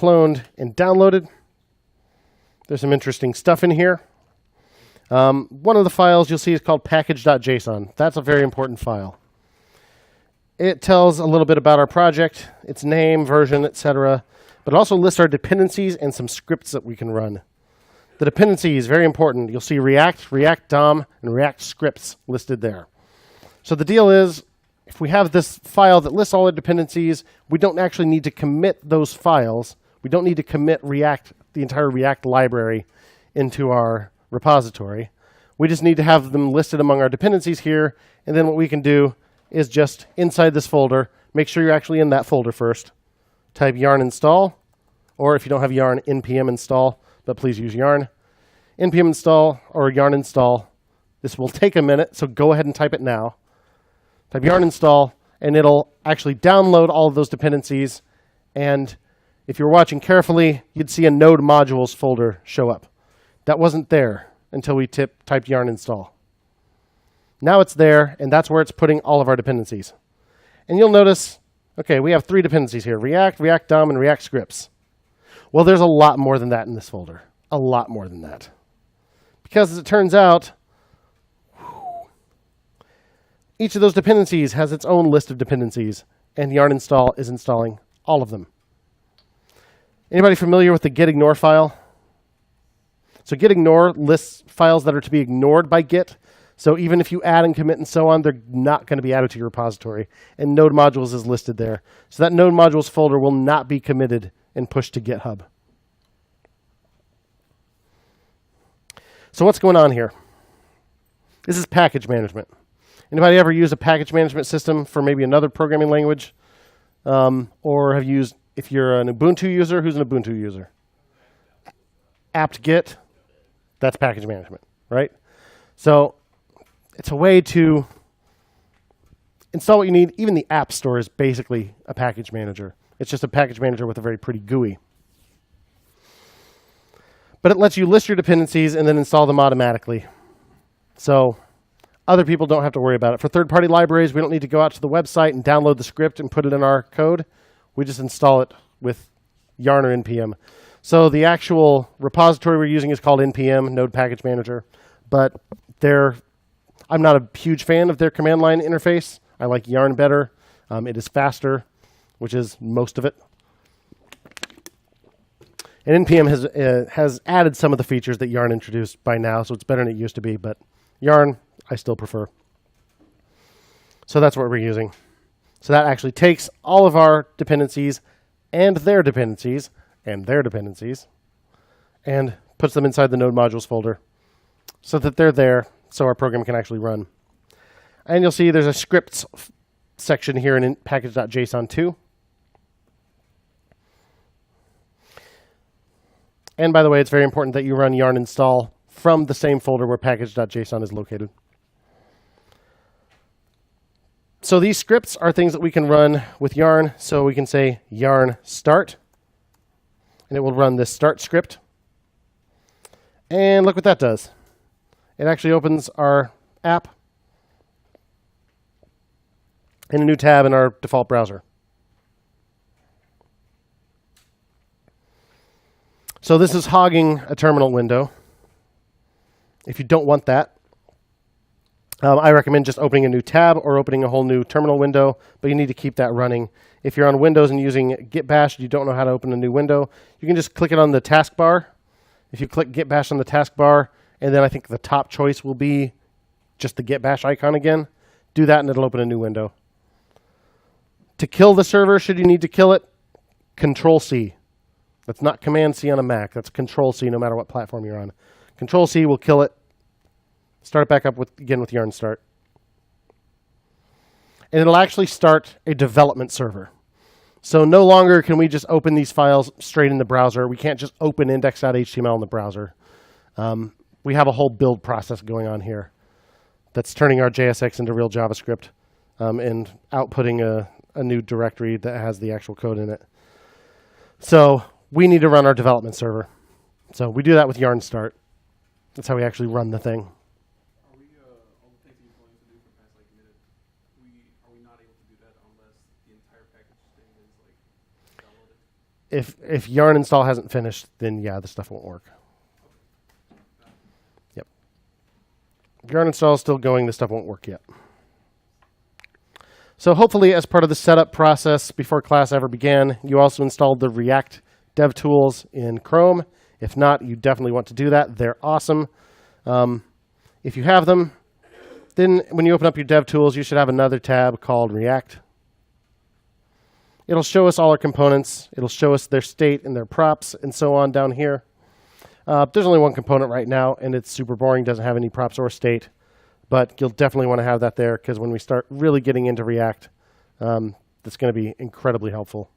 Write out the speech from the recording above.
cloned and downloaded. There's some interesting stuff in here. One of the files you'll see is called package.json. That's a very important file. It tells a little bit about our project, its name, version, etc. But it also lists our dependencies and some scripts that we can run. The dependency is very important. You'll see React, React DOM, and React scripts listed there. So the deal is, if we have this file that lists all the dependencies, we don't actually need to commit those files. We don't need to commit React, the entire React library, into our repository. We just need to have them listed among our dependencies here, and then what we can do is just inside this folder, make sure you're actually in that folder first. Type yarn install, or if you don't have yarn, NPM install, but please use yarn. NPM install or yarn install. This will take a minute, so go ahead and type it now. Type yarn install, and it'll actually download all of those dependencies. And if you're watching carefully, you'd see a node modules folder show up. That wasn't there until we typed yarn install. Now it's there, and that's where it's putting all of our dependencies. And you'll notice, okay, we have 3 dependencies here: React, React DOM, and React scripts. Well, there's a lot more than that in this folder. A lot more than that. Because as it turns out, each of those dependencies has its own list of dependencies, and yarn install is installing all of them. Anybody familiar with the gitignore file? So gitignore lists files that are to be ignored by Git. So even if you add and commit and so on, they're not going to be added to your repository. And node modules is listed there. So that node modules folder will not be committed and pushed to GitHub. So what's going on here? This is package management. Anybody ever use a package management system for maybe another programming language? Or have used, if you're an Ubuntu user, who's an Ubuntu user? apt-get, that's package management, right? So it's a way to install what you need. Even the App Store is basically a package manager. It's just a package manager with a very pretty GUI. But it lets you list your dependencies and then install them automatically. So other people don't have to worry about it. For third-party libraries, we don't need to go out to the website and download the script and put it in our code. We just install it with Yarn or NPM. So the actual repository we're using is called NPM, Node Package Manager. But I'm not a huge fan of their command line interface. I like Yarn better. It is faster, which is most of it. And NPM has added some of the features that Yarn introduced by now, so it's better than it used to be. But Yarn, I still prefer. So that's what we're using. So that actually takes all of our dependencies and their dependencies and their dependencies and puts them inside the node modules folder so that they're there so our program can actually run. And you'll see there's a scripts section here in package.json too. And by the way, it's very important that you run yarn install from the same folder where package.json is located. So these scripts are things that we can run with Yarn. So we can say yarn start, and it will run this start script. And look what that does. It actually opens our app in a new tab in our default browser. So this is hogging a terminal window. If you don't want that, I recommend just opening a new tab or opening a whole new terminal window, but you need to keep that running. If you're on Windows and using Git Bash, you don't know how to open a new window, you can just click it on the taskbar. If you click Git Bash on the taskbar, and then I think the top choice will be just the Git Bash icon again, do that and it'll open a new window. To kill the server, should you need to kill it, Control-C. That's not Command-C on a Mac. That's Control-C no matter what platform you're on. Control-C will kill it. Start it back up again with yarn start. And it'll actually start a development server. So no longer can we just open these files straight in the browser. We can't just open index.html in the browser. We have a whole build process going on here that's turning our JSX into real JavaScript and outputting a new directory that has the actual code in it. So we need to run our development server. So we do that with yarn start. That's how we actually run the thing. Are we, all the things that you're going to do for past like minute, are we not able to do that unless the entire package thing is like downloaded? if yarn install hasn't finished, then yeah, the stuff won't work. Yep. Yarn install is still going. The stuff won't work yet. So hopefully, as part of the setup process before class ever began, you also installed the React dev tools in Chrome. If not, you definitely want to do that. They're awesome. If you have them, then when you open up your dev tools, you should have another tab called React. It'll show us all our components. It'll show us their state and their props and so on down here. There's only one component right now, and it's super boring, doesn't have any props or state. But you'll definitely want to have that there because when we start really getting into React, that's going to be incredibly helpful.